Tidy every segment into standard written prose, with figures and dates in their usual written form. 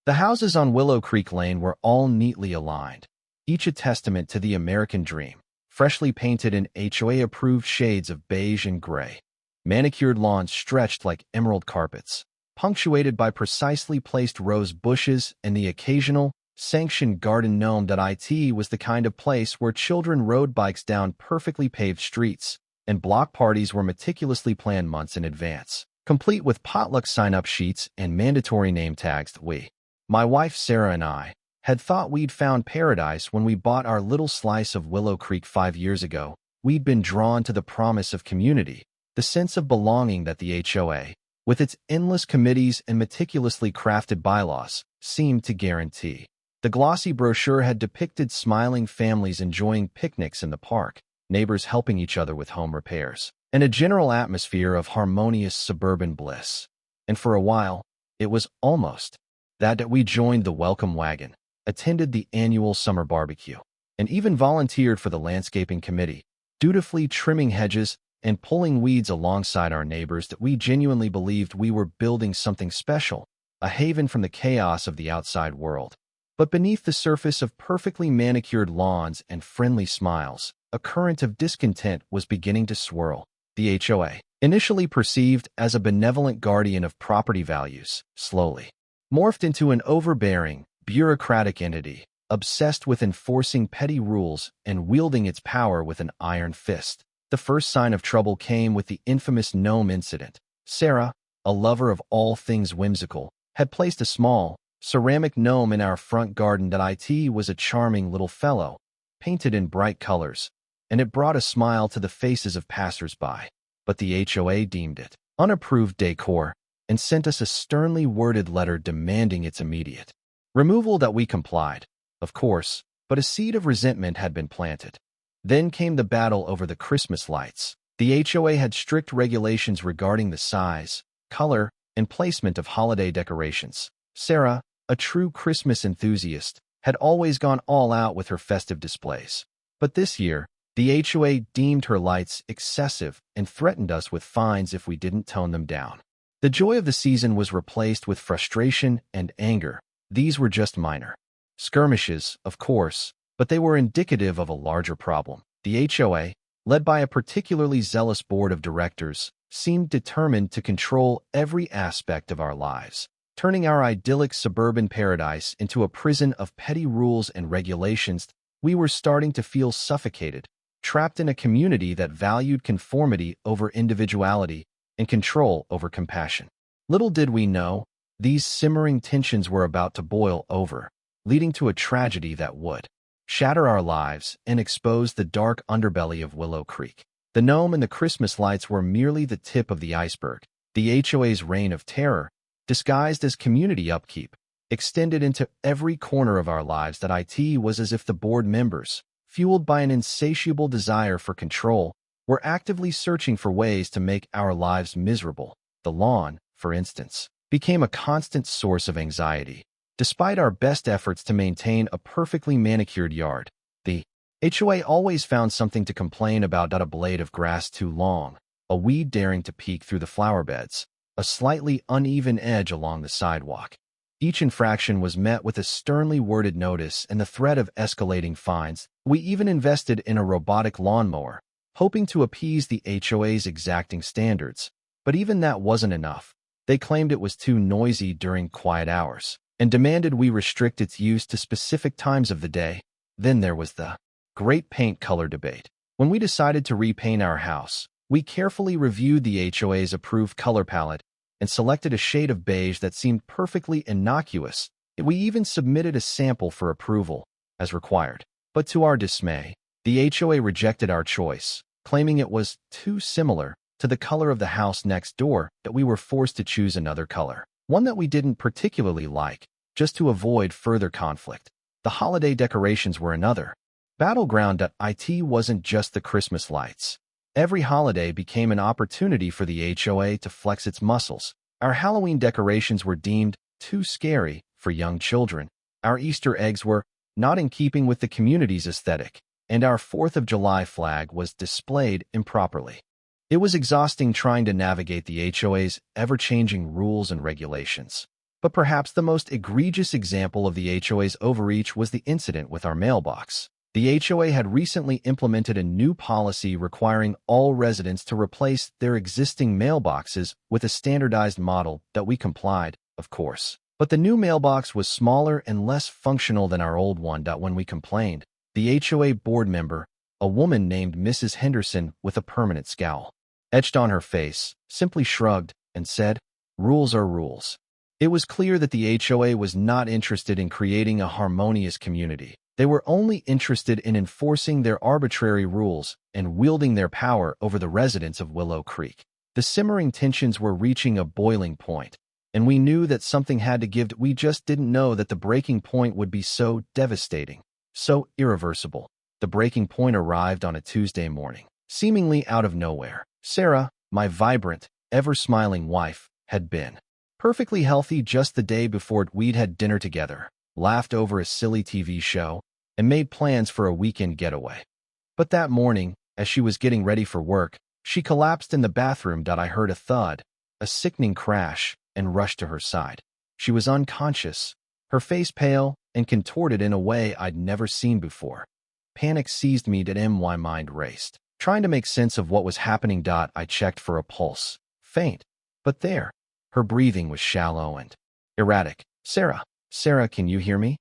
The houses on Willow Creek Lane were all neatly aligned, each a testament to the American dream, freshly painted in HOA-approved shades of beige and gray. Manicured lawns stretched like emerald carpets, punctuated by precisely placed rose bushes and the occasional, sanctioned garden gnome. It was the kind of place where children rode bikes down perfectly paved streets, and block parties were meticulously planned months in advance, complete with potluck sign-up sheets and mandatory name tags. My wife Sarah and I, had thought we'd found paradise when we bought our little slice of Willow Creek 5 years ago. We'd been drawn to the promise of community, the sense of belonging that the HOA, with its endless committees and meticulously crafted bylaws, seemed to guarantee. The glossy brochure had depicted smiling families enjoying picnics in the park, neighbors helping each other with home repairs, and a general atmosphere of harmonious suburban bliss. And for a while, it was almost that we joined the welcome wagon, attended the annual summer barbecue, and even volunteered for the landscaping committee, dutifully trimming hedges and pulling weeds alongside our neighbors. That we genuinely believed we were building something special, a haven from the chaos of the outside world. But beneath the surface of perfectly manicured lawns and friendly smiles, a current of discontent was beginning to swirl. The HOA, initially perceived as a benevolent guardian of property values, slowly morphed into an overbearing, bureaucratic entity, obsessed with enforcing petty rules and wielding its power with an iron fist. The first sign of trouble came with the infamous gnome incident. Sarah, a lover of all things whimsical, had placed a small, ceramic gnome in our front garden. It was a charming little fellow, painted in bright colors, and it brought a smile to the faces of passers-by. But the HOA deemed it unapproved decor and sent us a sternly worded letter demanding its immediate removal. That we complied, of course, but a seed of resentment had been planted. Then came the battle over the Christmas lights. The HOA had strict regulations regarding the size, color, and placement of holiday decorations. Sarah, a true Christmas enthusiast, had always gone all out with her festive displays. But this year, the HOA deemed her lights excessive and threatened us with fines if we didn't tone them down. The joy of the season was replaced with frustration and anger. These were just minor skirmishes, of course, but they were indicative of a larger problem. The HOA, led by a particularly zealous board of directors, seemed determined to control every aspect of our lives, turning our idyllic suburban paradise into a prison of petty rules and regulations. We were starting to feel suffocated, trapped in a community that valued conformity over individuality and control over compassion. Little did we know, these simmering tensions were about to boil over, leading to a tragedy that would shatter our lives and expose the dark underbelly of Willow Creek. The gnome and the Christmas lights were merely the tip of the iceberg. The HOA's reign of terror, disguised as community upkeep, extended into every corner of our lives. It was as if the board members, fueled by an insatiable desire for control, were actively searching for ways to make our lives miserable. The lawn, for instance, became a constant source of anxiety. Despite our best efforts to maintain a perfectly manicured yard, the HOA always found something to complain about: a blade of grass too long, a weed daring to peek through the flower beds, a slightly uneven edge along the sidewalk. Each infraction was met with a sternly worded notice and the threat of escalating fines. We even invested in a robotic lawnmower, hoping to appease the HOA's exacting standards. But even that wasn't enough. They claimed it was too noisy during quiet hours and demanded we restrict its use to specific times of the day. Then there was the great paint color debate. When we decided to repaint our house, we carefully reviewed the HOA's approved color palette and selected a shade of beige that seemed perfectly innocuous. We even submitted a sample for approval, as required. But to our dismay, the HOA rejected our choice, claiming it was too similar to the color of the house next door. That we were forced to choose another color, one that we didn't particularly like, just to avoid further conflict. The holiday decorations were another battleground. It wasn't just the Christmas lights. Every holiday became an opportunity for the HOA to flex its muscles. Our Halloween decorations were deemed too scary for young children. Our Easter eggs were not in keeping with the community's aesthetic, and our 4th of July flag was displayed improperly. It was exhausting trying to navigate the HOA's ever-changing rules and regulations. But perhaps the most egregious example of the HOA's overreach was the incident with our mailbox. The HOA had recently implemented a new policy requiring all residents to replace their existing mailboxes with a standardized model that we complied, of course. But the new mailbox was smaller and less functional than our old one. When we complained, the HOA board member, a woman named Mrs. Henderson with a permanent scowl, etched on her face, simply shrugged and said, "Rules are rules." It was clear that the HOA was not interested in creating a harmonious community. They were only interested in enforcing their arbitrary rules and wielding their power over the residents of Willow Creek. The simmering tensions were reaching a boiling point, and we knew that something had to give. We just didn't know that the breaking point would be so devastating, so irreversible. The breaking point arrived on a Tuesday morning, seemingly out of nowhere. Sarah, my vibrant, ever-smiling wife, had been perfectly healthy just the day before. We'd had dinner together, laughed over a silly TV show, and made plans for a weekend getaway. But that morning, as she was getting ready for work, she collapsed in the bathroom. I heard a thud, a sickening crash, and rushed to her side. She was unconscious, her face pale and contorted in a way I'd never seen before. Panic seized me. My mind raced, trying to make sense of what was happening. I checked for a pulse, faint, but there. Her breathing was shallow and erratic. "Sarah, Sarah, can you hear me?"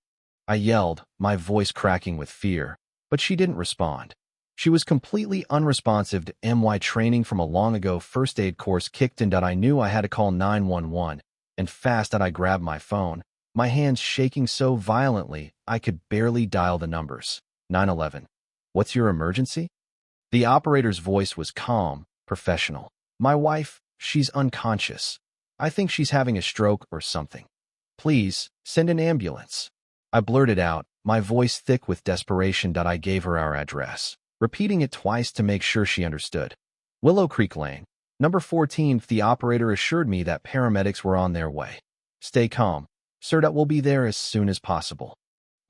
I yelled, my voice cracking with fear, but she didn't respond. She was completely unresponsive. My training from a long-ago first aid course kicked in. I knew I had to call 911, and fast. I grabbed my phone, my hands shaking so violently I could barely dial the numbers. 911. "What's your emergency?" The operator's voice was calm, professional. "My wife, she's unconscious. I think she's having a stroke or something. Please, send an ambulance." I blurted out, my voice thick with desperation. I gave her our address, repeating it twice to make sure she understood. "Willow Creek Lane, number 14. The operator assured me that paramedics were on their way. "Stay calm, sir. That will be there as soon as possible."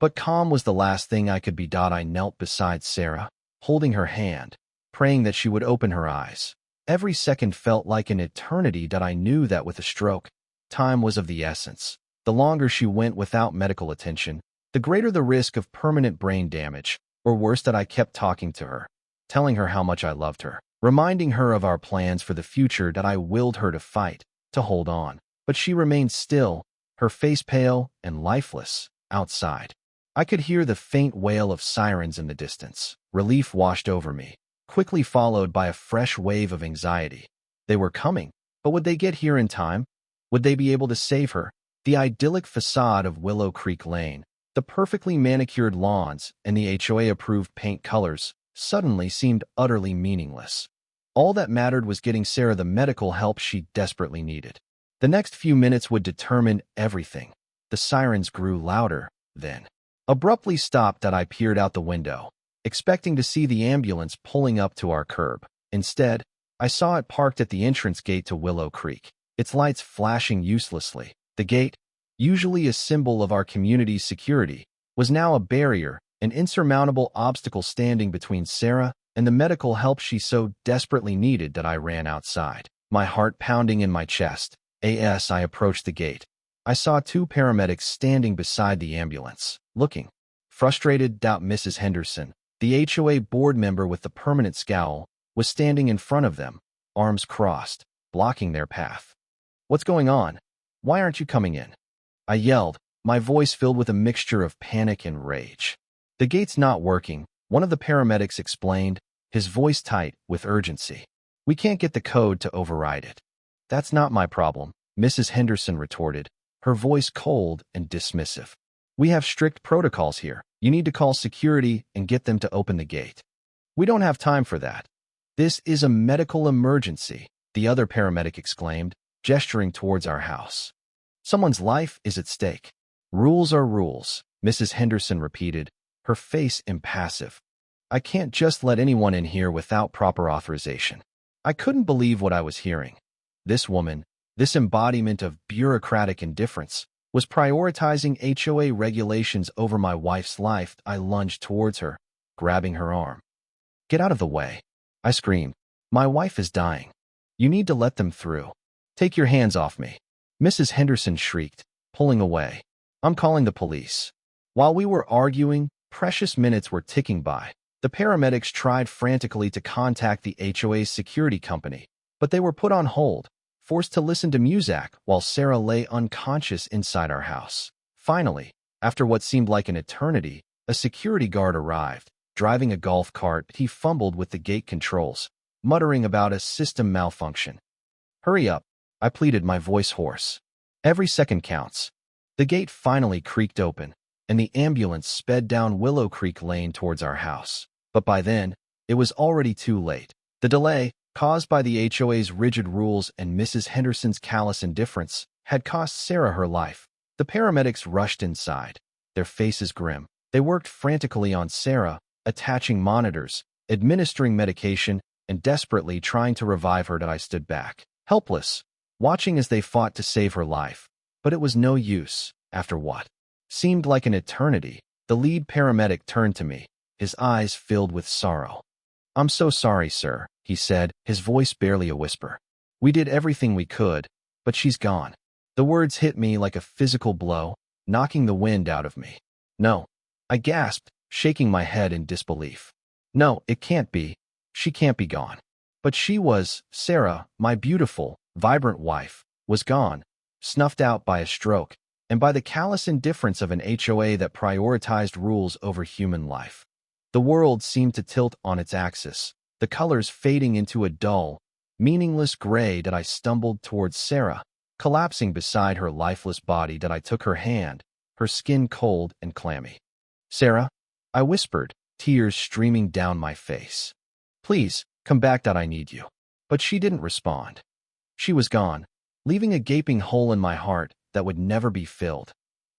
But calm was the last thing I could be. I knelt beside Sarah, holding her hand, praying that she would open her eyes. Every second felt like an eternity. I knew that with a stroke, time was of the essence. The longer she went without medical attention, the greater the risk of permanent brain damage, or worse. I kept talking to her, telling her how much I loved her, reminding her of our plans for the future. I willed her to fight, to hold on, but she remained still, her face pale and lifeless. Outside, I could hear the faint wail of sirens in the distance. Relief washed over me, quickly followed by a fresh wave of anxiety. They were coming, but would they get here in time? Would they be able to save her? The idyllic facade of Willow Creek Lane, the perfectly manicured lawns, and the HOA-approved paint colors suddenly seemed utterly meaningless. All that mattered was getting Sarah the medical help she desperately needed. The next few minutes would determine everything. The sirens grew louder, then abruptly stopped. I peered out the window, expecting to see the ambulance pulling up to our curb. Instead, I saw it parked at the entrance gate to Willow Creek, its lights flashing uselessly. The gate, usually a symbol of our community's security, was now a barrier, an insurmountable obstacle standing between Sarah and the medical help she so desperately needed. I ran outside, my heart pounding in my chest. As I approached the gate, I saw two paramedics standing beside the ambulance, looking frustrated. Mrs. Henderson, the HOA board member with the permanent scowl, was standing in front of them, arms crossed, blocking their path. "What's going on? Why aren't you coming in?" I yelled, my voice filled with a mixture of panic and rage. "The gate's not working," one of the paramedics explained, his voice tight with urgency. "We can't get the code to override it." "That's not my problem," Mrs. Henderson retorted, her voice cold and dismissive. "We have strict protocols here. You need to call security and get them to open the gate." "We don't have time for that. This is a medical emergency," the other paramedic exclaimed, gesturing towards our house. "Someone's life is at stake." "Rules are rules," Mrs. Henderson repeated, her face impassive. "I can't just let anyone in here without proper authorization." I couldn't believe what I was hearing. This woman, this embodiment of bureaucratic indifference, was prioritizing HOA regulations over my wife's life. I lunged towards her, grabbing her arm. "Get out of the way," I screamed. "My wife is dying. You need to let them through. Take your hands off me." Mrs. Henderson shrieked, pulling away. I'm calling the police. While we were arguing, precious minutes were ticking by. The paramedics tried frantically to contact the HOA's security company, but they were put on hold, forced to listen to music while Sarah lay unconscious inside our house. Finally, after what seemed like an eternity, a security guard arrived. Driving a golf cart, he fumbled with the gate controls, muttering about a system malfunction. "Hurry up," I pleaded, my voice hoarse. "Every second counts." The gate finally creaked open, and the ambulance sped down Willow Creek Lane towards our house. But by then, it was already too late. The delay, caused by the HOA's rigid rules and Mrs. Henderson's callous indifference, had cost Sarah her life. The paramedics rushed inside, their faces grim. They worked frantically on Sarah, attaching monitors, administering medication, and desperately trying to revive her. I stood back, helpless, watching as they fought to save her life. But it was no use. After what seemed like an eternity, the lead paramedic turned to me, his eyes filled with sorrow. "I'm so sorry, sir," he said, his voice barely a whisper. "We did everything we could, but she's gone." The words hit me like a physical blow, knocking the wind out of me. "No," I gasped, shaking my head in disbelief. "No, it can't be. She can't be gone." But she was. Sarah, my beautiful, vibrant wife, was gone, snuffed out by a stroke, and by the callous indifference of an HOA that prioritized rules over human life. The world seemed to tilt on its axis, the colors fading into a dull, meaningless gray. That I stumbled towards Sarah, collapsing beside her lifeless body. That I took her hand, her skin cold and clammy. "Sarah," I whispered, tears streaming down my face. "Please, come back. I need you." But she didn't respond. She was gone, leaving a gaping hole in my heart that would never be filled.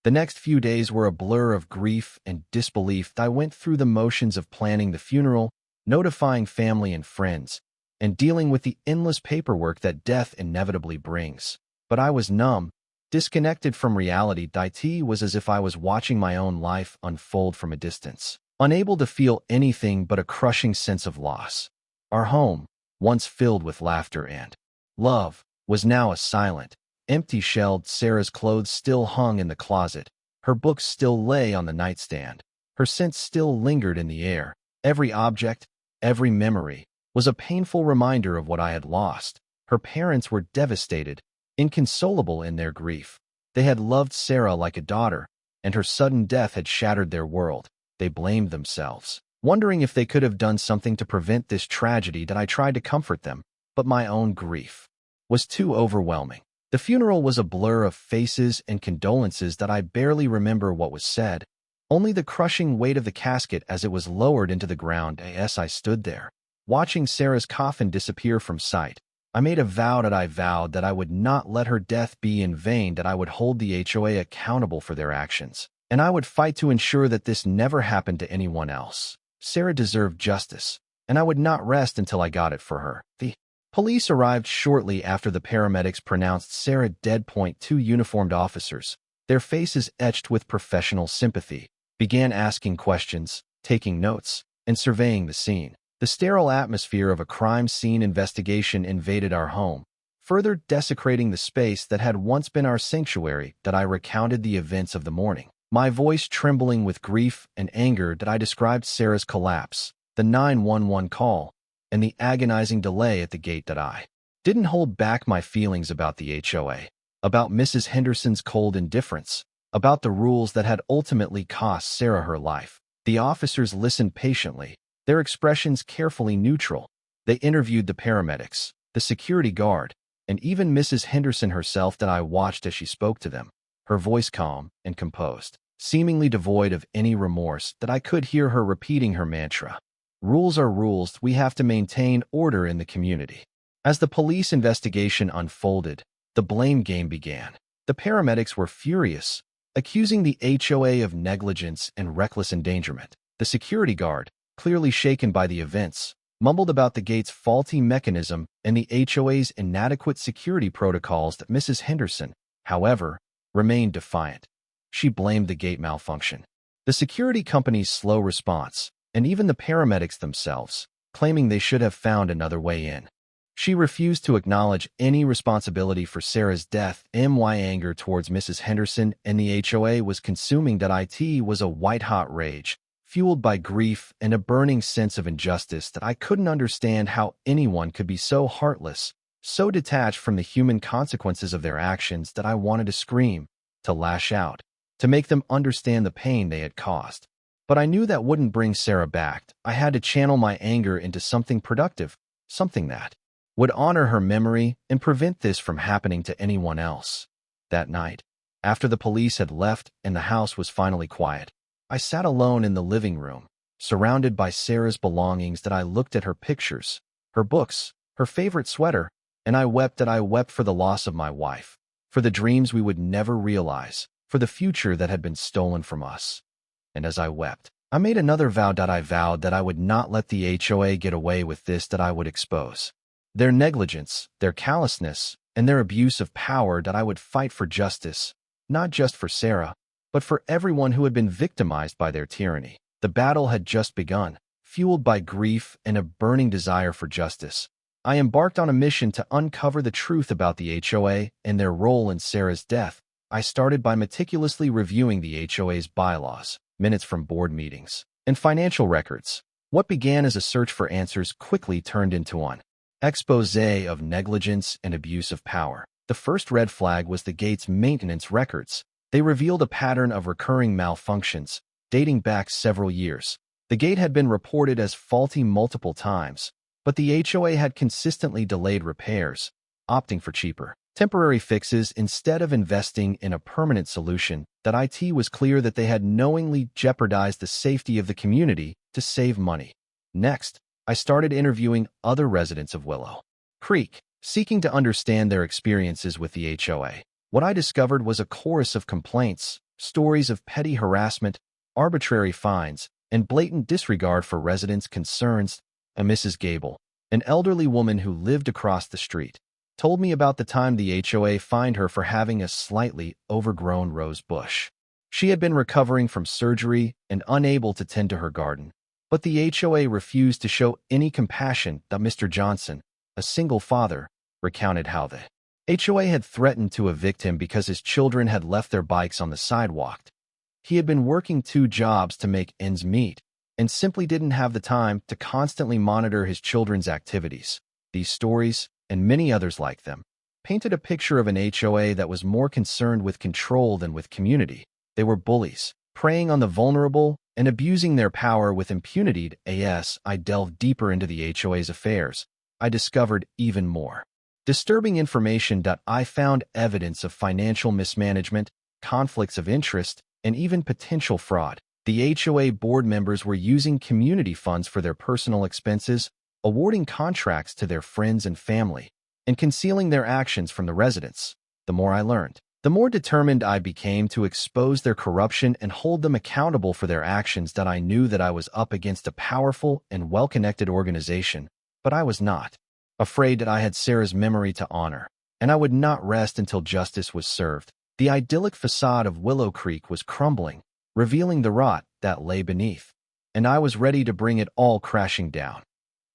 The next few days were a blur of grief and disbelief. I went through the motions of planning the funeral, notifying family and friends, and dealing with the endless paperwork that death inevitably brings. But I was numb, disconnected from reality. It was as if I was watching my own life unfold from a distance, unable to feel anything but a crushing sense of loss. Our home, once filled with laughter and love, was now a silent, empty shell. Sarah's clothes still hung in the closet. Her books still lay on the nightstand. Her scent still lingered in the air. Every object, every memory, was a painful reminder of what I had lost. Her parents were devastated, inconsolable in their grief. They had loved Sarah like a daughter, and her sudden death had shattered their world. They blamed themselves, wondering if they could have done something to prevent this tragedy. That I tried to comfort them, but my own grief was too overwhelming. The funeral was a blur of faces and condolences. That I barely remember what was said, only the crushing weight of the casket as it was lowered into the ground. As I stood there, watching Sarah's coffin disappear from sight, I made a vow. That I vowed that I would not let her death be in vain. That I would hold the HOA accountable for their actions, and I would fight to ensure that this never happened to anyone else. Sarah deserved justice, and I would not rest until I got it for her. The police arrived shortly after the paramedics pronounced Sarah dead. Two uniformed officers, their faces etched with professional sympathy, began asking questions, taking notes, and surveying the scene. The sterile atmosphere of a crime scene investigation invaded our home, further desecrating the space that had once been our sanctuary. That I recounted the events of the morning, my voice trembling with grief and anger. That I described Sarah's collapse, the 911 call, and the agonizing delay at the gate. That I didn't hold back my feelings about the HOA, about Mrs. Henderson's cold indifference, about the rules that had ultimately cost Sarah her life. The officers listened patiently, their expressions carefully neutral. They interviewed the paramedics, the security guard, and even Mrs. Henderson herself. That I watched as she spoke to them, her voice calm and composed, seemingly devoid of any remorse. That I could hear her repeating her mantra. Rules are rules. We have to maintain order in the community. As the police investigation unfolded, the blame game began. The paramedics were furious, accusing the HOA of negligence and reckless endangerment. The security guard, clearly shaken by the events, mumbled about the gate's faulty mechanism and the HOA's inadequate security protocols. That Mrs. Henderson, however, remained defiant. She blamed the gate malfunction, the security company's slow response, and even the paramedics themselves, claiming they should have found another way in. She refused to acknowledge any responsibility for Sarah's death. My anger towards Mrs. Henderson and the HOA was consuming. It was a white-hot rage, fueled by grief and a burning sense of injustice that I couldn't understand how anyone could be so heartless, so detached from the human consequences of their actions that I wanted to scream, to lash out, to make them understand the pain they had caused. But I knew that wouldn't bring Sarah back. I had to channel my anger into something productive, something that would honor her memory and prevent this from happening to anyone else. That night, after the police had left and the house was finally quiet, I sat alone in the living room, surrounded by Sarah's belongings. That I looked at her pictures, her books, her favorite sweater, and I wept. That I wept for the loss of my wife, for the dreams we would never realize, for the future that had been stolen from us. And as I wept, I made another vow. I vowed that I would not let the HOA get away with this. That I would expose their negligence, their callousness, and their abuse of power. That I would fight for justice, not just for Sarah, but for everyone who had been victimized by their tyranny. The battle had just begun. Fueled by grief and a burning desire for justice, I embarked on a mission to uncover the truth about the HOA and their role in Sarah's death. I started by meticulously reviewing the HOA's bylaws, minutes from board meetings, and financial records. What began as a search for answers quickly turned into an exposé of negligence and abuse of power. The first red flag was the gate's maintenance records. They revealed a pattern of recurring malfunctions, dating back several years. The gate had been reported as faulty multiple times, but the HOA had consistently delayed repairs, opting for cheaper, temporary fixes instead of investing in a permanent solution. That it was clear that they had knowingly jeopardized the safety of the community to save money. Next, I started interviewing other residents of Willow Creek, seeking to understand their experiences with the HOA. What I discovered was a chorus of complaints, stories of petty harassment, arbitrary fines, and blatant disregard for residents' concerns. And Mrs. Gable, an elderly woman who lived across the street, told me about the time the HOA fined her for having a slightly overgrown rose bush. She had been recovering from surgery and unable to tend to her garden, but the HOA refused to show any compassion. Mr. Johnson, a single father, recounted how the HOA had threatened to evict him because his children had left their bikes on the sidewalk. He had been working 2 jobs to make ends meet and simply didn't have the time to constantly monitor his children's activities. These stories, and many others like them, painted a picture of an HOA that was more concerned with control than with community. They were bullies, preying on the vulnerable and abusing their power with impunity. As I delved deeper into the HOA's affairs, I discovered even more disturbing information. I found evidence of financial mismanagement, conflicts of interest, and even potential fraud. The HOA board members were using community funds for their personal expenses, awarding contracts to their friends and family, and concealing their actions from the residents. The more I learned, the more determined I became to expose their corruption and hold them accountable for their actions. I knew that I was up against a powerful and well-connected organization, but I was not afraid. That I had Sarah's memory to honor, and I would not rest until justice was served. The idyllic facade of Willow Creek was crumbling, revealing the rot that lay beneath, and I was ready to bring it all crashing down.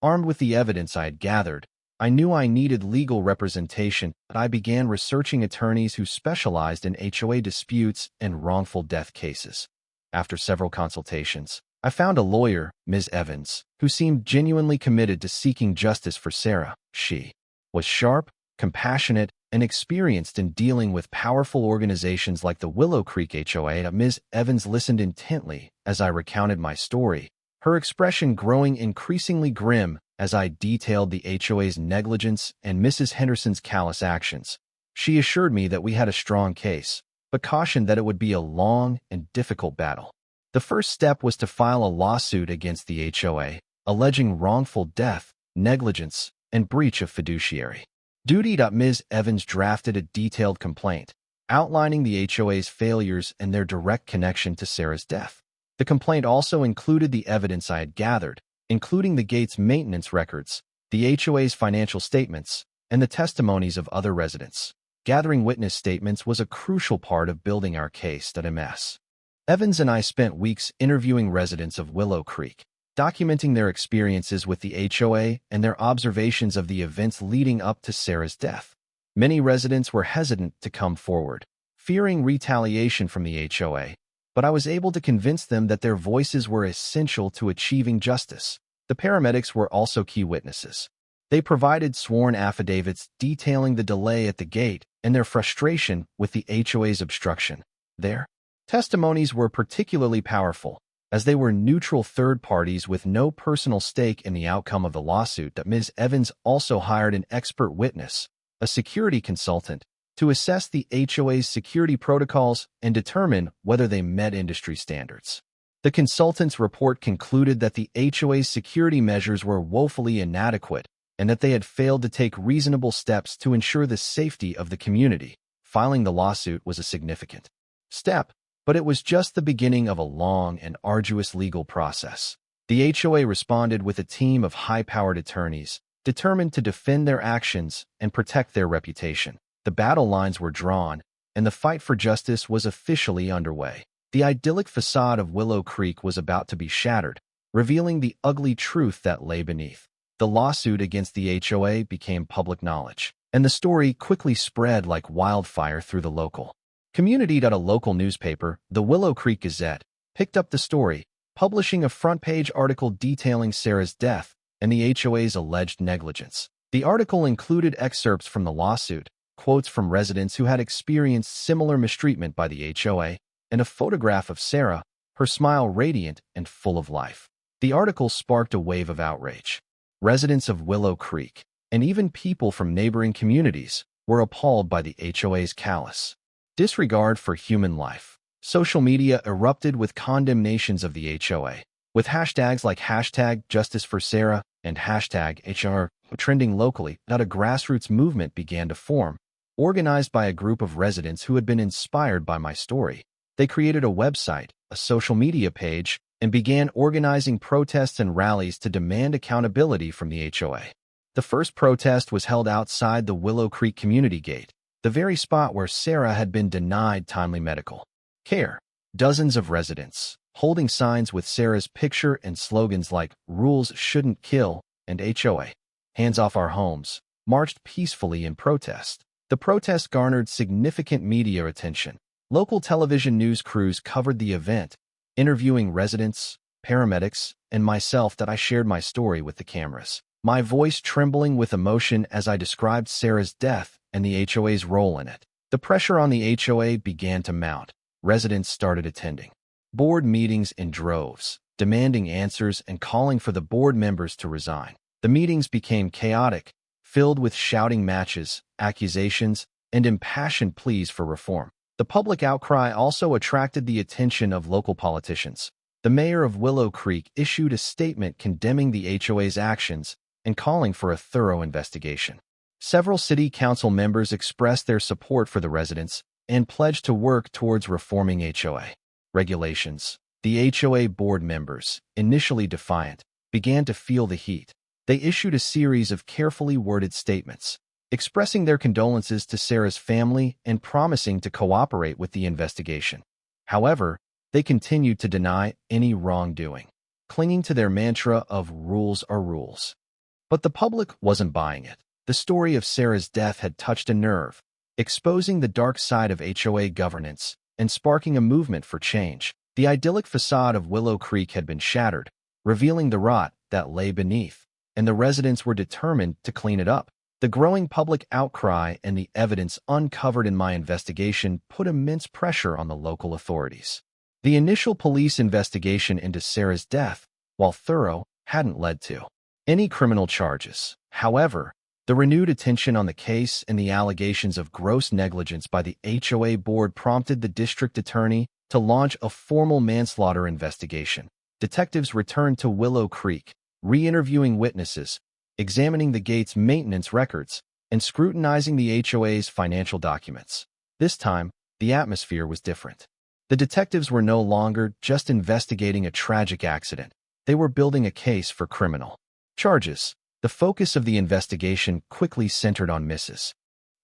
Armed with the evidence I had gathered, I knew I needed legal representation. I began researching attorneys who specialized in HOA disputes and wrongful death cases. After several consultations, I found a lawyer, Ms. Evans, who seemed genuinely committed to seeking justice for Sarah. She was sharp, compassionate, and experienced in dealing with powerful organizations like the Willow Creek HOA. Ms. Evans listened intently as I recounted my story, her expression growing increasingly grim as I detailed the HOA's negligence and Mrs. Henderson's callous actions. She assured me that we had a strong case, but cautioned that it would be a long and difficult battle. The first step was to file a lawsuit against the HOA, alleging wrongful death, negligence, and breach of fiduciary duty. Ms. Evans drafted a detailed complaint, outlining the HOA's failures and their direct connection to Sarah's death. The complaint also included the evidence I had gathered, including the gate's maintenance records, the HOA's financial statements, and the testimonies of other residents. Gathering witness statements was a crucial part of building our case. Ms. Evans and I spent weeks interviewing residents of Willow Creek, documenting their experiences with the HOA and their observations of the events leading up to Sarah's death. Many residents were hesitant to come forward, fearing retaliation from the HOA, but I was able to convince them that their voices were essential to achieving justice. The paramedics were also key witnesses. They provided sworn affidavits detailing the delay at the gate and their frustration with the HOA's obstruction. Their testimonies were particularly powerful, as they were neutral third parties with no personal stake in the outcome of the lawsuit. That Ms. Evans also hired an expert witness, a security consultant, to assess the HOA's security protocols and determine whether they met industry standards. The consultant's report concluded that the HOA's security measures were woefully inadequate and that they had failed to take reasonable steps to ensure the safety of the community. Filing the lawsuit was a significant step, but it was just the beginning of a long and arduous legal process. The HOA responded with a team of high-powered attorneys, determined to defend their actions and protect their reputation. The battle lines were drawn, and the fight for justice was officially underway. The idyllic facade of Willow Creek was about to be shattered, revealing the ugly truth that lay beneath. The lawsuit against the HOA became public knowledge, and the story quickly spread like wildfire through the local community. A local newspaper, the Willow Creek Gazette, picked up the story, publishing a front-page article detailing Sarah's death and the HOA's alleged negligence. The article included excerpts from the lawsuit, quotes from residents who had experienced similar mistreatment by the HOA, and a photograph of Sarah, her smile radiant and full of life. The article sparked a wave of outrage. Residents of Willow Creek, and even people from neighboring communities, were appalled by the HOA's callous disregard for human life. Social media erupted with condemnations of the HOA, with hashtags like #JusticeForSarah and #HR trending locally. A grassroots movement began to form, organized by a group of residents who had been inspired by my story. They created a website, a social media page, and began organizing protests and rallies to demand accountability from the HOA. The first protest was held outside the Willow Creek Community Gate, the very spot where Sarah had been denied timely medical care. Dozens of residents, holding signs with Sarah's picture and slogans like "Rules Shouldn't Kill" and HOA, "Hands Off Our Homes," marched peacefully in protest. The protest garnered significant media attention. Local television news crews covered the event, interviewing residents, paramedics, and myself. I shared my story with the cameras, my voice trembling with emotion as I described Sarah's death and the HOA's role in it. The pressure on the HOA began to mount. Residents started attending board meetings in droves, demanding answers and calling for the board members to resign. The meetings became chaotic, filled with shouting matches, accusations, and impassioned pleas for reform. The public outcry also attracted the attention of local politicians. The mayor of Willow Creek issued a statement condemning the HOA's actions and calling for a thorough investigation. Several city council members expressed their support for the residents and pledged to work towards reforming HOA regulations. The HOA board members, initially defiant, began to feel the heat. They issued a series of carefully worded statements, expressing their condolences to Sarah's family and promising to cooperate with the investigation. However, they continued to deny any wrongdoing, clinging to their mantra of "rules are rules." But the public wasn't buying it. The story of Sarah's death had touched a nerve, exposing the dark side of HOA governance and sparking a movement for change. The idyllic facade of Willow Creek had been shattered, revealing the rot that lay beneath, and the residents were determined to clean it up. The growing public outcry and the evidence uncovered in my investigation put immense pressure on the local authorities. The initial police investigation into Sarah's death, while thorough, hadn't led to any criminal charges. However, the renewed attention on the case and the allegations of gross negligence by the HOA board prompted the district attorney to launch a formal manslaughter investigation. Detectives returned to Willow Creek, re-interviewing witnesses, examining the gate's maintenance records, and scrutinizing the HOA's financial documents. This time, the atmosphere was different. The detectives were no longer just investigating a tragic accident. They were building a case for criminal charges. The focus of the investigation quickly centered on Mrs.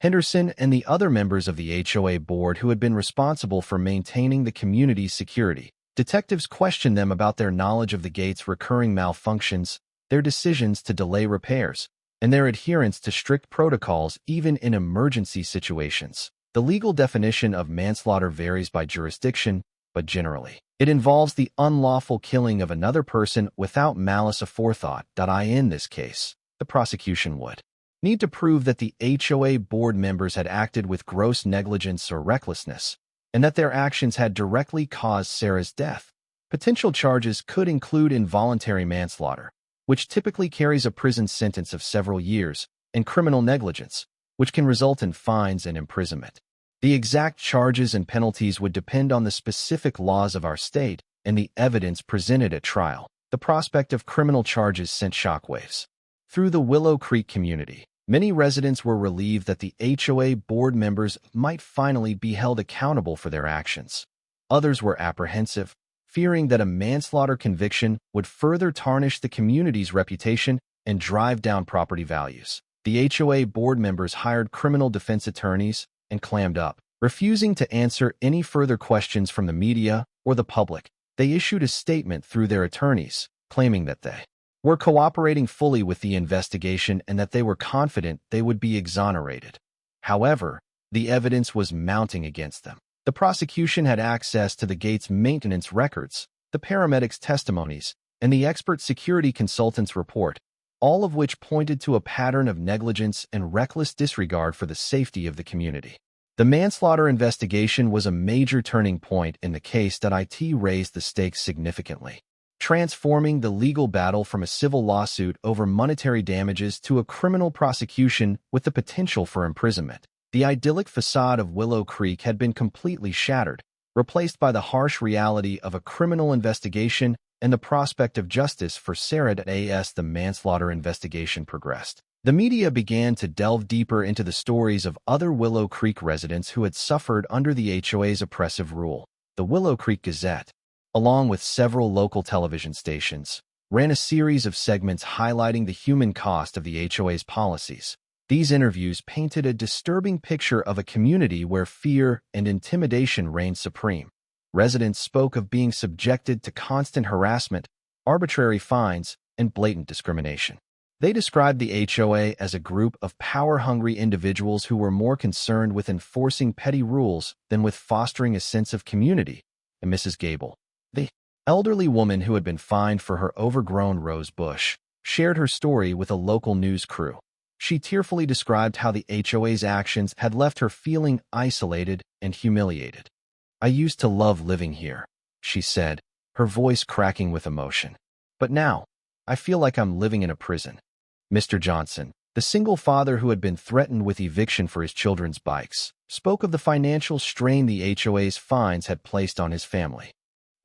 Henderson and the other members of the HOA board who had been responsible for maintaining the community's security. Detectives questioned them about their knowledge of the gate's recurring malfunctions, their decisions to delay repairs, and their adherence to strict protocols even in emergency situations. The legal definition of manslaughter varies by jurisdiction, but generally, it involves the unlawful killing of another person without malice aforethought. In this case, the prosecution would need to prove that the HOA board members had acted with gross negligence or recklessness, and that their actions had directly caused Sarah's death. Potential charges could include involuntary manslaughter, which typically carries a prison sentence of several years, and criminal negligence, which can result in fines and imprisonment. The exact charges and penalties would depend on the specific laws of our state and the evidence presented at trial. The prospect of criminal charges sent shockwaves through the Willow Creek community. Many residents were relieved that the HOA board members might finally be held accountable for their actions. Others were apprehensive, fearing that a manslaughter conviction would further tarnish the community's reputation and drive down property values. The HOA board members hired criminal defense attorneys and clammed up, refusing to answer any further questions from the media or the public. They issued a statement through their attorneys, claiming that they were cooperating fully with the investigation and that they were confident they would be exonerated. However, the evidence was mounting against them. The prosecution had access to the gate's maintenance records, the paramedics' testimonies, and the expert security consultant's report, all of which pointed to a pattern of negligence and reckless disregard for the safety of the community. The manslaughter investigation was a major turning point in the case that it raised the stakes significantly, transforming the legal battle from a civil lawsuit over monetary damages to a criminal prosecution with the potential for imprisonment. The idyllic facade of Willow Creek had been completely shattered, replaced by the harsh reality of a criminal investigation and the prospect of justice for Sarah. As the manslaughter investigation progressed, the media began to delve deeper into the stories of other Willow Creek residents who had suffered under the HOA's oppressive rule. The Willow Creek Gazette, along with several local television stations, ran a series of segments highlighting the human cost of the HOA's policies. These interviews painted a disturbing picture of a community where fear and intimidation reigned supreme. Residents spoke of being subjected to constant harassment, arbitrary fines, and blatant discrimination. They described the HOA as a group of power-hungry individuals who were more concerned with enforcing petty rules than with fostering a sense of community. And Mrs. Gable, the elderly woman who had been fined for her overgrown rose bush, shared her story with a local news crew. She tearfully described how the HOA's actions had left her feeling isolated and humiliated. "I used to love living here," she said, her voice cracking with emotion. "But now, I feel like I'm living in a prison." Mr. Johnson, the single father who had been threatened with eviction for his children's bikes, spoke of the financial strain the HOA's fines had placed on his family.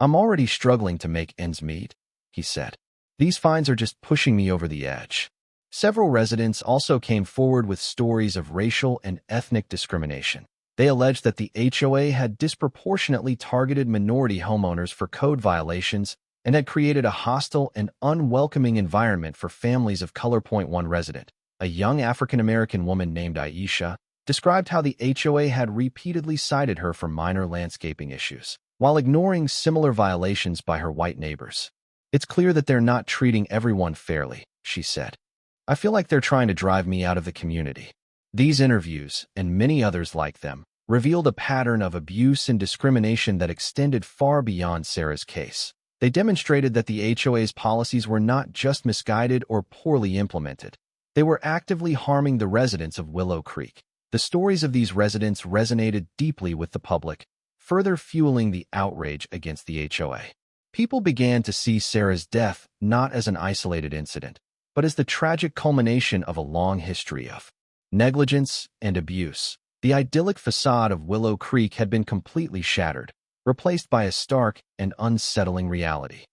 "I'm already struggling to make ends meet," he said. "These fines are just pushing me over the edge." Several residents also came forward with stories of racial and ethnic discrimination. They alleged that the HOA had disproportionately targeted minority homeowners for code violations and had created a hostile and unwelcoming environment for families of color. One resident, a young African-American woman named Aisha, described how the HOA had repeatedly cited her for minor landscaping issues, while ignoring similar violations by her white neighbors. "It's clear that they're not treating everyone fairly," she said. "I feel like they're trying to drive me out of the community." These interviews, and many others like them, revealed a pattern of abuse and discrimination that extended far beyond Sarah's case. They demonstrated that the HOA's policies were not just misguided or poorly implemented. They were actively harming the residents of Willow Creek. The stories of these residents resonated deeply with the public, further fueling the outrage against the HOA. People began to see Sarah's death not as an isolated incident, but as the tragic culmination of a long history of negligence and abuse. The idyllic facade of Willow Creek had been completely shattered, replaced by a stark and unsettling reality.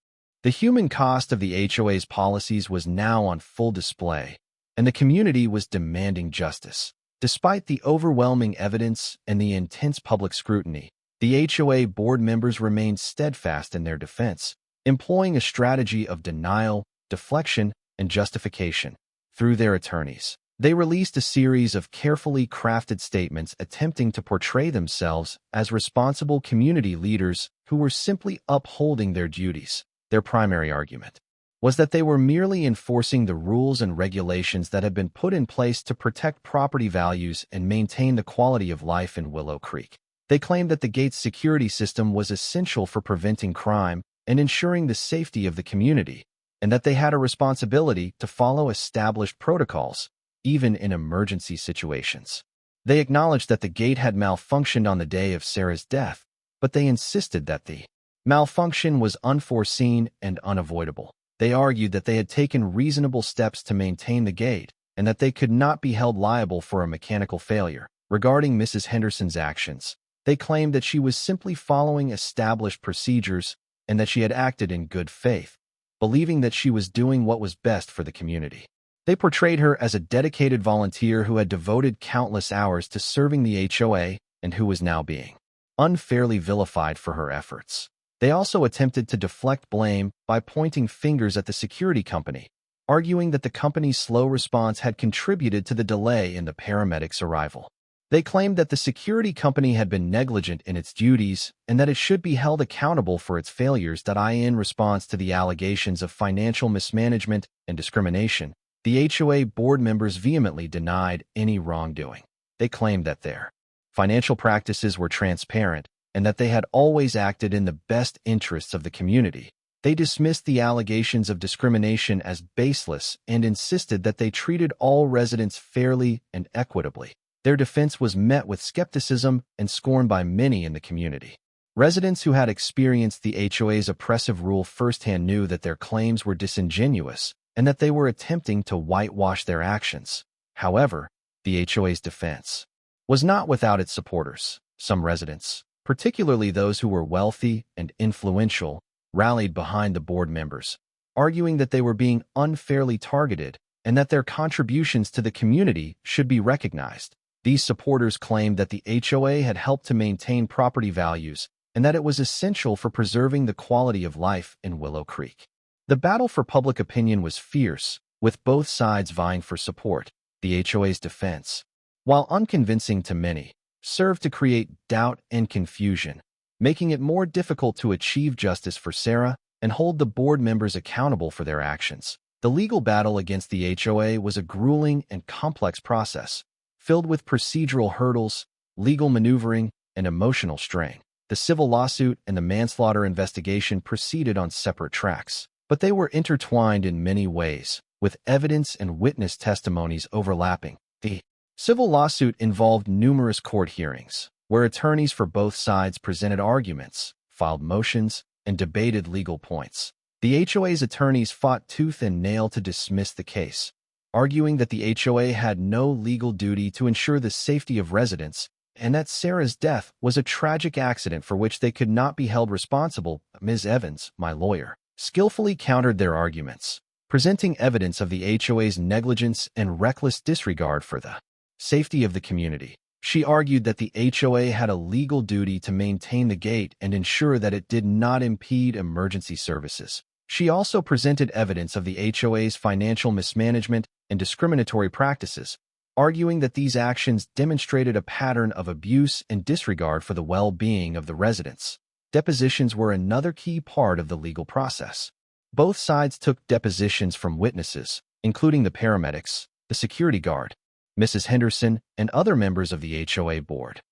The human cost of the HOA's policies was now on full display, and the community was demanding justice. Despite the overwhelming evidence and the intense public scrutiny, the HOA board members remained steadfast in their defense, employing a strategy of denial, deflection, and justification through their attorneys. They released a series of carefully crafted statements attempting to portray themselves as responsible community leaders who were simply upholding their duties. Their primary argument was that they were merely enforcing the rules and regulations that had been put in place to protect property values and maintain the quality of life in Willow Creek. They claimed that the gate's security system was essential for preventing crime and ensuring the safety of the community, and that they had a responsibility to follow established protocols, even in emergency situations. They acknowledged that the gate had malfunctioned on the day of Sarah's death, but they insisted that the malfunction was unforeseen and unavoidable. They argued that they had taken reasonable steps to maintain the gate and that they could not be held liable for a mechanical failure. Regarding Mrs. Henderson's actions, they claimed that she was simply following established procedures and that she had acted in good faith, believing that she was doing what was best for the community. They portrayed her as a dedicated volunteer who had devoted countless hours to serving the HOA and who was now being unfairly vilified for her efforts. They also attempted to deflect blame by pointing fingers at the security company, arguing that the company's slow response had contributed to the delay in the paramedics' arrival. They claimed that the security company had been negligent in its duties and that it should be held accountable for its failures. In response to the allegations of financial mismanagement and discrimination, the HOA board members vehemently denied any wrongdoing. They claimed that their financial practices were transparent and that they had always acted in the best interests of the community. They dismissed the allegations of discrimination as baseless and insisted that they treated all residents fairly and equitably. Their defense was met with skepticism and scorn by many in the community. Residents who had experienced the HOA's oppressive rule firsthand knew that their claims were disingenuous and that they were attempting to whitewash their actions. However, the HOA's defense was not without its supporters. Some residents, particularly those who were wealthy and influential, rallied behind the board members, arguing that they were being unfairly targeted and that their contributions to the community should be recognized. These supporters claimed that the HOA had helped to maintain property values and that it was essential for preserving the quality of life in Willow Creek. The battle for public opinion was fierce, with both sides vying for support. The HOA's defense, while unconvincing to many, served to create doubt and confusion, making it more difficult to achieve justice for Sarah and hold the board members accountable for their actions. The legal battle against the HOA was a grueling and complex process, filled with procedural hurdles, legal maneuvering, and emotional strain. The civil lawsuit and the manslaughter investigation proceeded on separate tracks, but they were intertwined in many ways, with evidence and witness testimonies overlapping. The civil lawsuit involved numerous court hearings, where attorneys for both sides presented arguments, filed motions, and debated legal points. The HOA's attorneys fought tooth and nail to dismiss the case, arguing that the HOA had no legal duty to ensure the safety of residents and that Sarah's death was a tragic accident for which they could not be held responsible. Ms. Evans, my lawyer, skillfully countered their arguments, presenting evidence of the HOA's negligence and reckless disregard for the safety of the community. She argued that the HOA had a legal duty to maintain the gate and ensure that it did not impede emergency services. She also presented evidence of the HOA's financial mismanagement and discriminatory practices, arguing that these actions demonstrated a pattern of abuse and disregard for the well-being of the residents. Depositions were another key part of the legal process. Both sides took depositions from witnesses, including the paramedics, the security guard, Mrs. Henderson, and other members of the HOA board.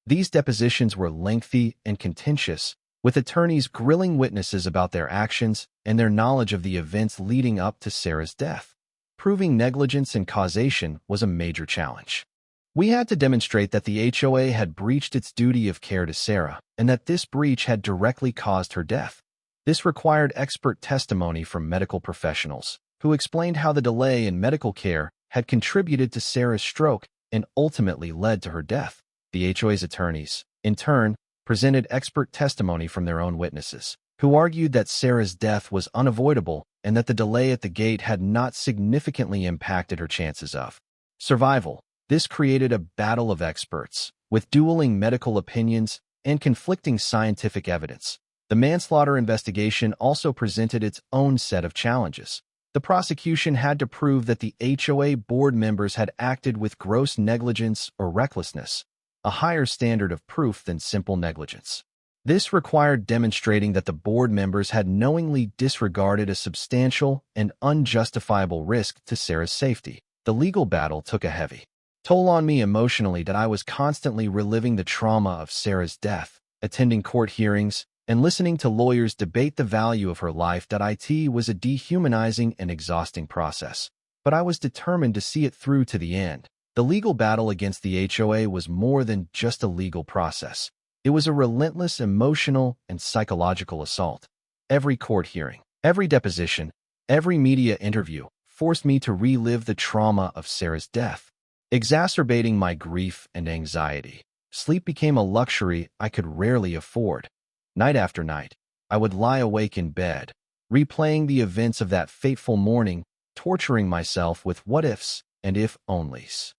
These depositions were lengthy and contentious, with attorneys grilling witnesses about their actions and their knowledge of the events leading up to Sarah's death. Proving negligence and causation was a major challenge. We had to demonstrate that the HOA had breached its duty of care to Sarah and that this breach had directly caused her death. This required expert testimony from medical professionals, who explained how the delay in medical care had contributed to Sarah's stroke and ultimately led to her death. The HOA's attorneys, in turn, presented expert testimony from their own witnesses, who argued that Sarah's death was unavoidable and that the delay at the gate had not significantly impacted her chances of survival. This created a battle of experts, with dueling medical opinions and conflicting scientific evidence. The manslaughter investigation also presented its own set of challenges. The prosecution had to prove that the HOA board members had acted with gross negligence or recklessness, a higher standard of proof than simple negligence. This required demonstrating that the board members had knowingly disregarded a substantial and unjustifiable risk to Sarah's safety. The legal battle took a heavy toll on me emotionally that I was constantly reliving the trauma of Sarah's death, attending court hearings, and listening to lawyers debate the value of her life. It was a dehumanizing and exhausting process, but I was determined to see it through to the end. The legal battle against the HOA was more than just a legal process. It was a relentless emotional and psychological assault. Every court hearing, every deposition, every media interview forced me to relive the trauma of Sarah's death, exacerbating my grief and anxiety. Sleep became a luxury I could rarely afford. Night after night, I would lie awake in bed, replaying the events of that fateful morning, torturing myself with what-ifs and if-onlys.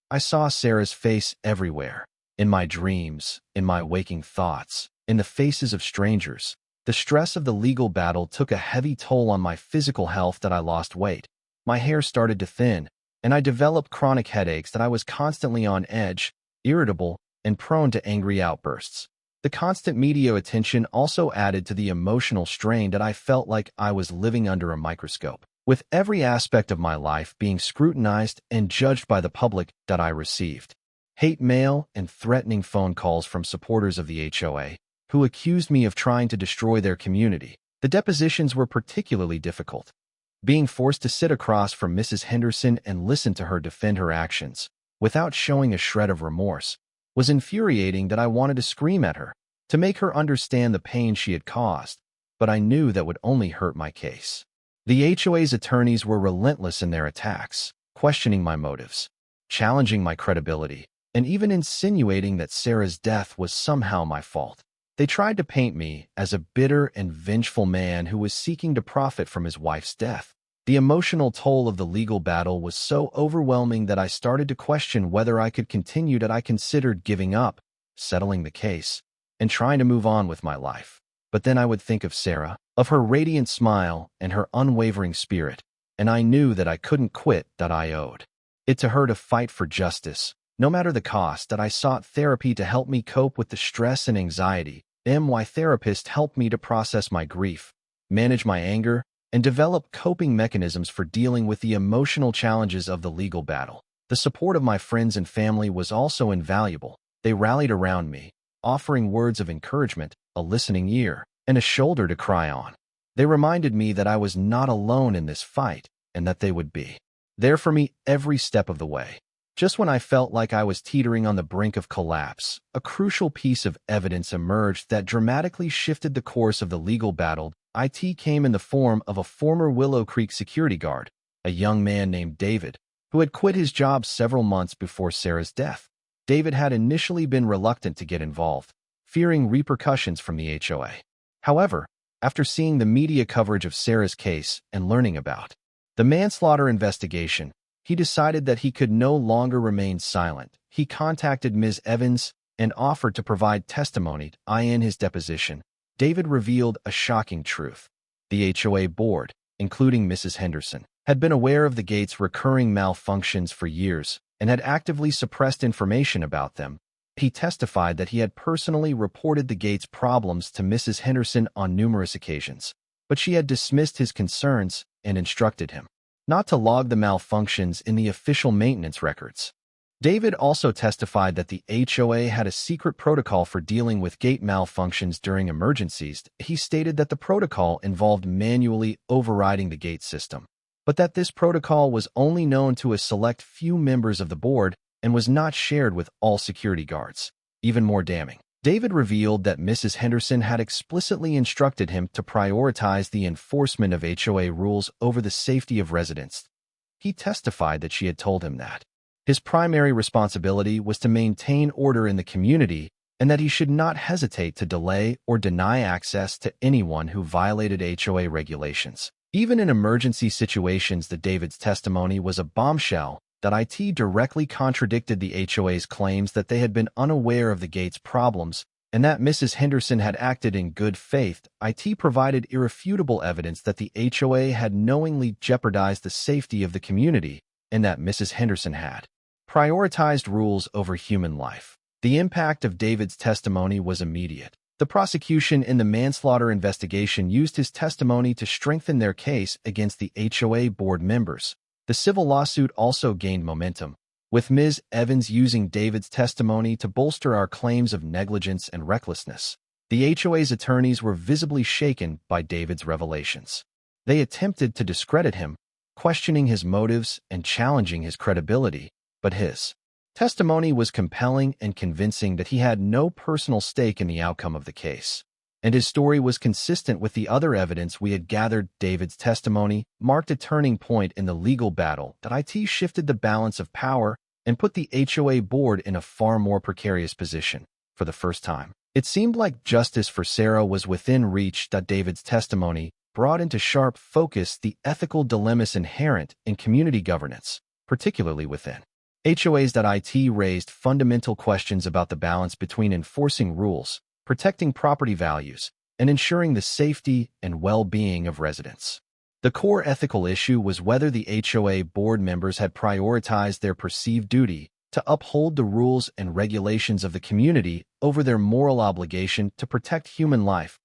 I saw Sarah's face everywhere, in my dreams, in my waking thoughts, in the faces of strangers. The stress of the legal battle took a heavy toll on my physical health. That I lost weight. My hair started to thin, and I developed chronic headaches. That I was constantly on edge, irritable, and prone to angry outbursts. The constant media attention also added to the emotional strain. That I felt like I was living under a microscope, with every aspect of my life being scrutinized and judged by the public. That I received hate mail and threatening phone calls from supporters of the HOA, who accused me of trying to destroy their community. The depositions were particularly difficult. Being forced to sit across from Mrs. Henderson and listen to her defend her actions, without showing a shred of remorse, was infuriating. That I wanted to scream at her, to make her understand the pain she had caused, but I knew that would only hurt my case. The HOA's attorneys were relentless in their attacks, questioning my motives, challenging my credibility, and even insinuating that Sarah's death was somehow my fault. They tried to paint me as a bitter and vengeful man who was seeking to profit from his wife's death. The emotional toll of the legal battle was so overwhelming that I started to question whether I could continue. That I considered giving up, settling the case, and trying to move on with my life. But then I would think of Sarah, of her radiant smile and her unwavering spirit, and I knew that I couldn't quit. That I owed it to her to fight for justice, no matter the cost. That I sought therapy to help me cope with the stress and anxiety. My therapist helped me to process my grief, manage my anger, and develop coping mechanisms for dealing with the emotional challenges of the legal battle. The support of my friends and family was also invaluable. They rallied around me, offering words of encouragement, a listening ear, and a shoulder to cry on. They reminded me that I was not alone in this fight, and that they would be there for me every step of the way. Just when I felt like I was teetering on the brink of collapse, a crucial piece of evidence emerged that dramatically shifted the course of the legal battle. It came in the form of a former Willow Creek security guard, a young man named David, who had quit his job several months before Sarah's death. David had initially been reluctant to get involved, fearing repercussions from the HOA. However, after seeing the media coverage of Sarah's case and learning about the manslaughter investigation, he decided that he could no longer remain silent. He contacted Ms. Evans and offered to provide testimony. In his deposition, David revealed a shocking truth. The HOA board, including Mrs. Henderson, had been aware of the gate's recurring malfunctions for years and had actively suppressed information about them. He testified that he had personally reported the gate's problems to Mrs. Henderson on numerous occasions, but she had dismissed his concerns and instructed him not to log the malfunctions in the official maintenance records. David also testified that the HOA had a secret protocol for dealing with gate malfunctions during emergencies. He stated that the protocol involved manually overriding the gate system, but that this protocol was only known to a select few members of the board and was not shared with all security guards. Even more damning, David revealed that Mrs. Henderson had explicitly instructed him to prioritize the enforcement of HOA rules over the safety of residents. He testified that she had told him that his primary responsibility was to maintain order in the community and that he should not hesitate to delay or deny access to anyone who violated HOA regulations. Even in emergency situations, David's testimony was a bombshell. It directly contradicted the HOA's claims that they had been unaware of the gate's problems and that Mrs. Henderson had acted in good faith. IT provided irrefutable evidence that the HOA had knowingly jeopardized the safety of the community and that Mrs. Henderson had prioritized rules over human life. The impact of David's testimony was immediate. The prosecution in the manslaughter investigation used his testimony to strengthen their case against the HOA board members. The civil lawsuit also gained momentum, with Ms. Evans using David's testimony to bolster our claims of negligence and recklessness. The HOA's attorneys were visibly shaken by David's revelations. They attempted to discredit him, questioning his motives and challenging his credibility, but his testimony was compelling and convincing that he had no personal stake in the outcome of the case, and his story was consistent with the other evidence we had gathered. David's testimony marked a turning point in the legal battle that IT shifted the balance of power and put the HOA board in a far more precarious position. For the first time, it seemed like justice for Sarah was within reach. David's testimony brought into sharp focus the ethical dilemmas inherent in community governance, particularly within HOAs. IT raised fundamental questions about the balance between enforcing rules, protecting property values, and ensuring the safety and well-being of residents. The core ethical issue was whether the HOA board members had prioritized their perceived duty to uphold the rules and regulations of the community over their moral obligation to protect human life,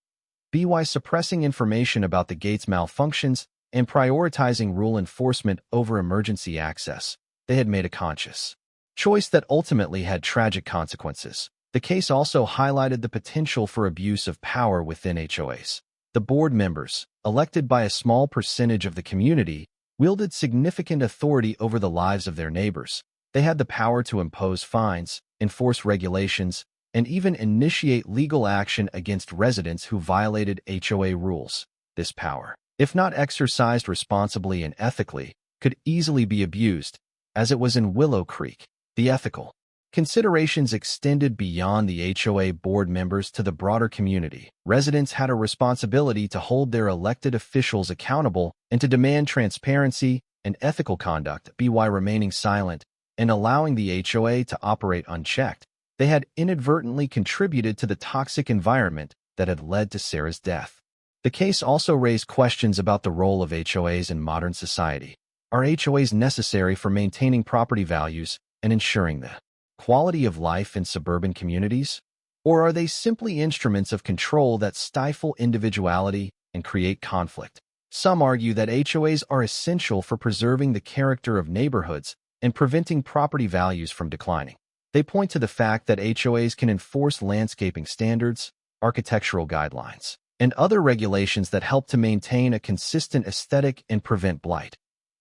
by suppressing information about the gate's malfunctions and prioritizing rule enforcement over emergency access. They had made a conscious choice that ultimately had tragic consequences. The case also highlighted the potential for abuse of power within HOAs. The board members, elected by a small percentage of the community, wielded significant authority over the lives of their neighbors. They had the power to impose fines, enforce regulations, and even initiate legal action against residents who violated HOA rules. This power, if not exercised responsibly and ethically, could easily be abused, as it was in Willow Creek. The ethical considerations extended beyond the HOA board members to the broader community. Residents had a responsibility to hold their elected officials accountable and to demand transparency and ethical conduct. By remaining silent and allowing the HOA to operate unchecked, they had inadvertently contributed to the toxic environment that had led to Sarah's death. The case also raised questions about the role of HOAs in modern society. Are HOAs necessary for maintaining property values and ensuring the quality of life in suburban communities? Or are they simply instruments of control that stifle individuality and create conflict? Some argue that HOAs are essential for preserving the character of neighborhoods and preventing property values from declining. They point to the fact that HOAs can enforce landscaping standards, architectural guidelines, and other regulations that help to maintain a consistent aesthetic and prevent blight.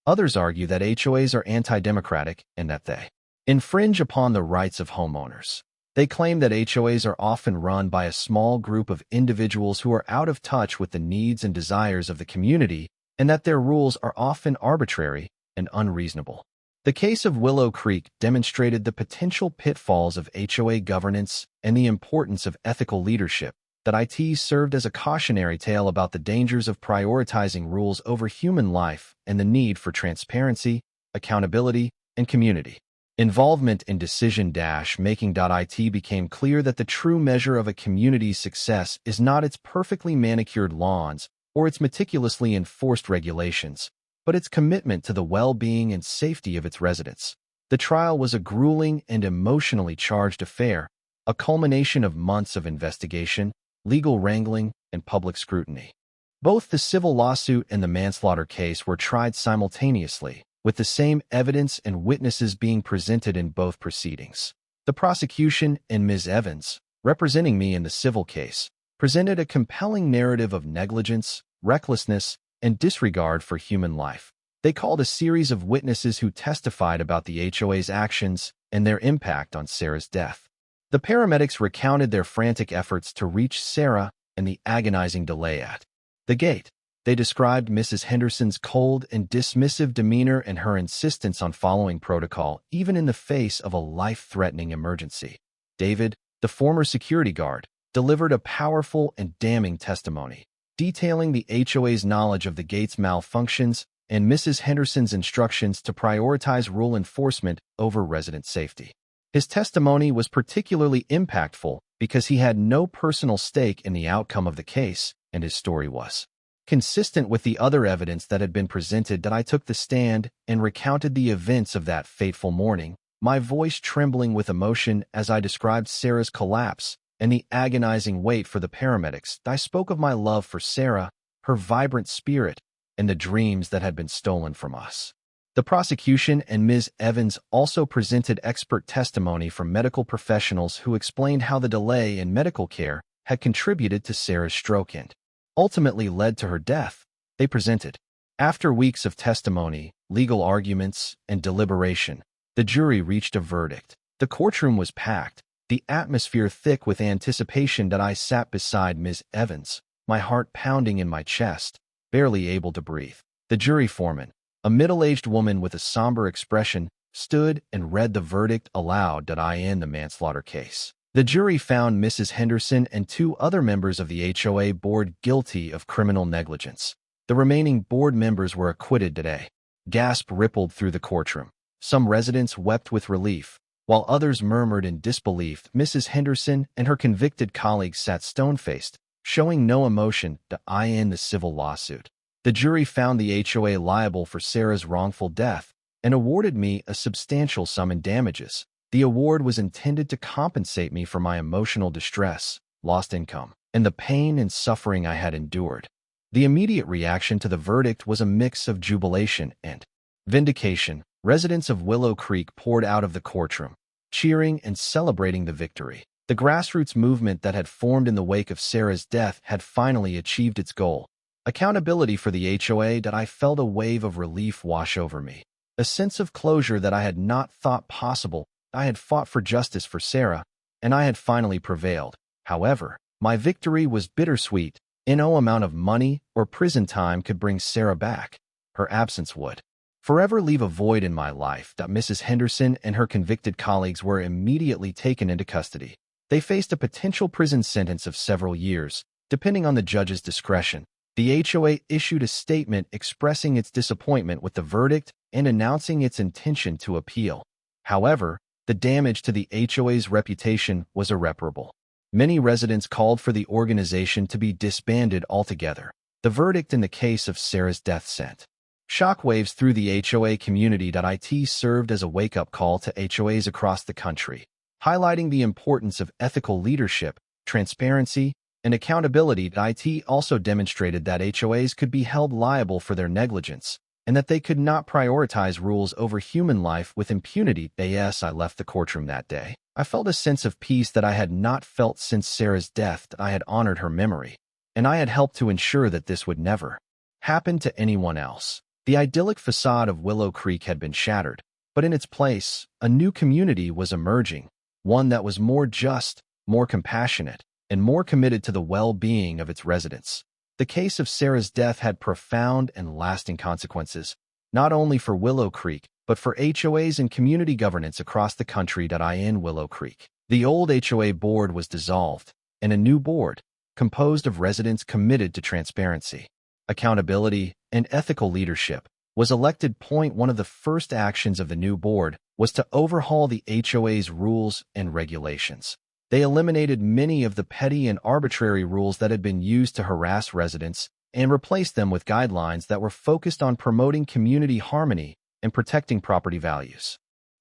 Others argue that HOAs are anti-democratic and that they infringe upon the rights of homeowners. They claim that HOAs are often run by a small group of individuals who are out of touch with the needs and desires of the community and that their rules are often arbitrary and unreasonable. The case of Willow Creek demonstrated the potential pitfalls of HOA governance and the importance of ethical leadership. IT served as a cautionary tale about the dangers of prioritizing rules over human life and the need for transparency, accountability, and community involvement in decision-making. It became clear that the true measure of a community's success is not its perfectly manicured lawns or its meticulously enforced regulations, but its commitment to the well-being and safety of its residents. The trial was a grueling and emotionally charged affair, a culmination of months of investigation, legal wrangling, and public scrutiny. Both the civil lawsuit and the manslaughter case were tried simultaneously, with the same evidence and witnesses being presented in both proceedings. The prosecution and Ms. Evans, representing me in the civil case, presented a compelling narrative of negligence, recklessness, and disregard for human life. They called a series of witnesses who testified about the HOA's actions and their impact on Sarah's death. The paramedics recounted their frantic efforts to reach Sarah and the agonizing delay at the gate. They described Mrs. Henderson's cold and dismissive demeanor and her insistence on following protocol, even in the face of a life-threatening emergency. David, the former security guard, delivered a powerful and damning testimony, detailing the HOA's knowledge of the gate's malfunctions and Mrs. Henderson's instructions to prioritize rule enforcement over resident safety. His testimony was particularly impactful because he had no personal stake in the outcome of the case, and his story was consistent with the other evidence that had been presented. That I took the stand and recounted the events of that fateful morning, my voice trembling with emotion as I described Sarah's collapse and the agonizing wait for the paramedics. I spoke of my love for Sarah, her vibrant spirit, and the dreams that had been stolen from us. The prosecution and Ms. Evans also presented expert testimony from medical professionals who explained how the delay in medical care had contributed to Sarah's stroke and ultimately led to her death. They presented. After weeks of testimony, legal arguments, and deliberation, the jury reached a verdict. The courtroom was packed, the atmosphere thick with anticipation. That I sat beside Ms. Evans, my heart pounding in my chest, barely able to breathe. The jury foreman, a middle-aged woman with a somber expression, stood and read the verdict aloud. I in the manslaughter case. The jury found Mrs. Henderson and 2 other members of the HOA board guilty of criminal negligence. The remaining board members were acquitted today. Gasp rippled through the courtroom. Some residents wept with relief, while others murmured in disbelief. Mrs. Henderson and her convicted colleagues sat stone-faced, showing no emotion. I in the civil lawsuit. The jury found the HOA liable for Sarah's wrongful death and awarded me a substantial sum in damages. The award was intended to compensate me for my emotional distress, lost income, and the pain and suffering I had endured. The immediate reaction to the verdict was a mix of jubilation and vindication. Residents of Willow Creek poured out of the courtroom, cheering and celebrating the victory. The grassroots movement that had formed in the wake of Sarah's death had finally achieved its goal. Accountability for the HOA. That I felt a wave of relief wash over me, a sense of closure that I had not thought possible. I had fought for justice for Sarah, and I had finally prevailed. However, my victory was bittersweet. No amount of money or prison time could bring Sarah back. Her absence would forever leave a void in my life. Mrs. Henderson and her convicted colleagues were immediately taken into custody. They faced a potential prison sentence of several years, depending on the judge's discretion. The HOA issued a statement expressing its disappointment with the verdict and announcing its intention to appeal. However, the damage to the HOA's reputation was irreparable. Many residents called for the organization to be disbanded altogether. The verdict in the case of Sarah's death sent shockwaves through the HOA community. It served as a wake-up call to HOAs across the country, highlighting the importance of ethical leadership, transparency, and accountability. It also demonstrated that HOAs could be held liable for their negligence, and that they could not prioritize rules over human life with impunity. As I left the courtroom that day, I felt a sense of peace that I had not felt since Sarah's death. I had honored her memory, and I had helped to ensure that this would never happen to anyone else. The idyllic facade of Willow Creek had been shattered, but in its place, a new community was emerging, one that was more just, more compassionate, and more committed to the well-being of its residents. The case of Sarah's death had profound and lasting consequences, not only for Willow Creek, but for HOAs and community governance across the country. In Willow Creek, the old HOA board was dissolved, and a new board, composed of residents committed to transparency, accountability, and ethical leadership, was elected. One of the first actions of the new board was to overhaul the HOA's rules and regulations. They eliminated many of the petty and arbitrary rules that had been used to harass residents and replaced them with guidelines that were focused on promoting community harmony and protecting property values.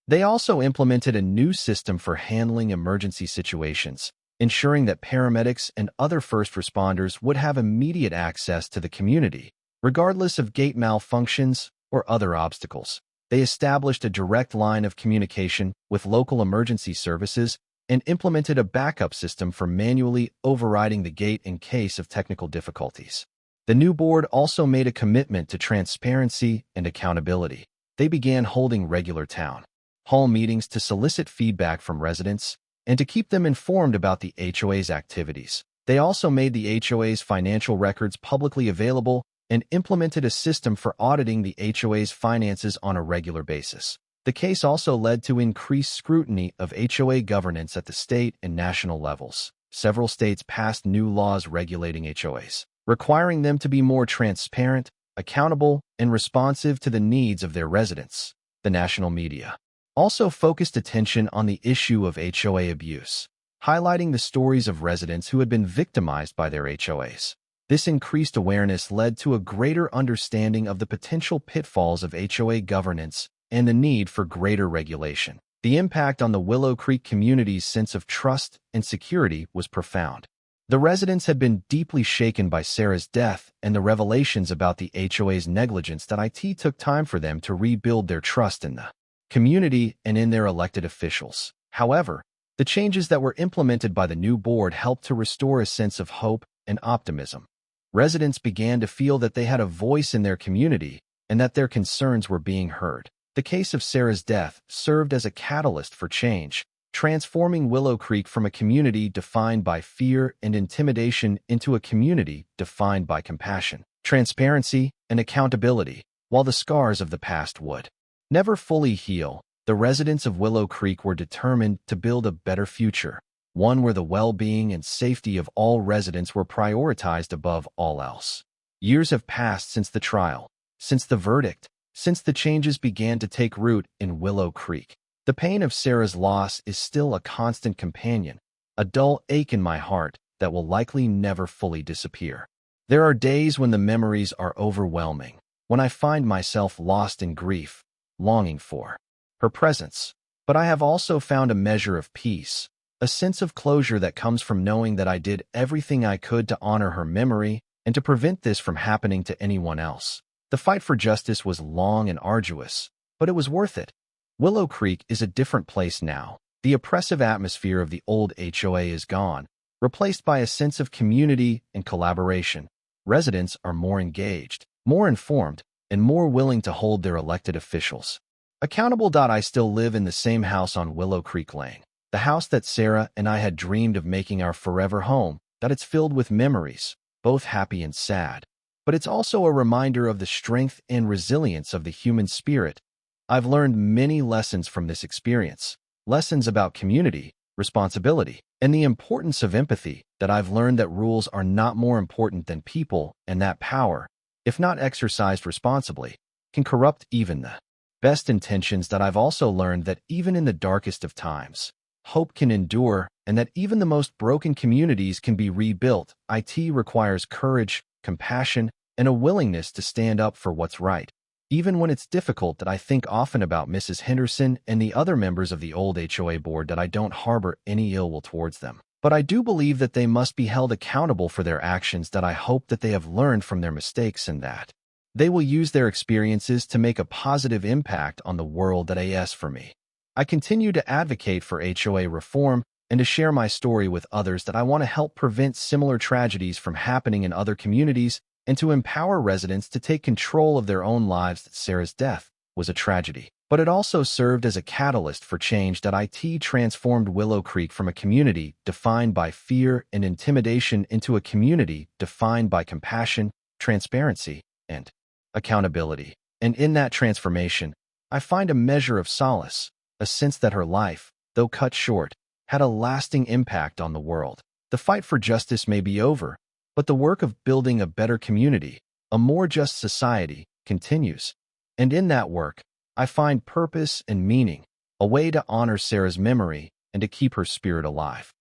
They also implemented a new system for handling emergency situations, ensuring that paramedics and other first responders would have immediate access to the community, regardless of gate malfunctions or other obstacles. They established a direct line of communication with local emergency services and implemented a backup system for manually overriding the gate in case of technical difficulties. The new board also made a commitment to transparency and accountability. They began holding regular town hall meetings to solicit feedback from residents and to keep them informed about the HOA's activities. They also made the HOA's financial records publicly available and implemented a system for auditing the HOA's finances on a regular basis. The case also led to increased scrutiny of HOA governance at the state and national levels. Several states passed new laws regulating HOAs, requiring them to be more transparent, accountable, and responsive to the needs of their residents. The national media also focused attention on the issue of HOA abuse, highlighting the stories of residents who had been victimized by their HOAs. This increased awareness led to a greater understanding of the potential pitfalls of HOA governance and the need for greater regulation. The impact on the Willow Creek community's sense of trust and security was profound. The residents had been deeply shaken by Sarah's death and the revelations about the HOA's negligence that it took time for them to rebuild their trust in the community and in their elected officials. However, the changes that were implemented by the new board helped to restore a sense of hope and optimism. Residents began to feel that they had a voice in their community and that their concerns were being heard. The case of Sarah's death served as a catalyst for change, transforming Willow Creek from a community defined by fear and intimidation into a community defined by compassion, transparency, and accountability. While the scars of the past would never fully heal, the residents of Willow Creek were determined to build a better future, one where the well-being and safety of all residents were prioritized above all else. Years have passed since the trial, since the verdict, since the changes began to take root in Willow Creek. The pain of Sarah's loss is still a constant companion, a dull ache in my heart that will likely never fully disappear. There are days when the memories are overwhelming, when I find myself lost in grief, longing for her presence. But I have also found a measure of peace, a sense of closure that comes from knowing that I did everything I could to honor her memory and to prevent this from happening to anyone else. The fight for justice was long and arduous, but it was worth it. Willow Creek is a different place now. The oppressive atmosphere of the old HOA is gone, replaced by a sense of community and collaboration. Residents are more engaged, more informed, and more willing to hold their elected officials accountable. I still live in the same house on Willow Creek Lane, the house that Sarah and I had dreamed of making our forever home. That it's filled with memories, both happy and sad. But it's also a reminder of the strength and resilience of the human spirit. I've learned many lessons from this experience, lessons about community, responsibility, and the importance of empathy. That I've learned that rules are not more important than people, and that power, if not exercised responsibly, can corrupt even the best intentions. That I've also learned that even in the darkest of times, hope can endure, and that even the most broken communities can be rebuilt. It requires courage, compassion, and a willingness to stand up for what's right. Even when it's difficult, that I think often about Mrs. Henderson and the other members of the old HOA board. That I don't harbor any ill will towards them, but I do believe that they must be held accountable for their actions. That I hope that they have learned from their mistakes and that they will use their experiences to make a positive impact on the world. As for me, I continue to advocate for HOA reform and to share my story with others. That I want to help prevent similar tragedies from happening in other communities and to empower residents to take control of their own lives. That Sarah's death was a tragedy, but it also served as a catalyst for change. That it transformed Willow Creek from a community defined by fear and intimidation into a community defined by compassion, transparency, and accountability. And in that transformation, I find a measure of solace, a sense that her life, though cut short, had a lasting impact on the world. The fight for justice may be over, but the work of building a better community, a more just society, continues. And in that work, I find purpose and meaning, a way to honor Sarah's memory and to keep her spirit alive.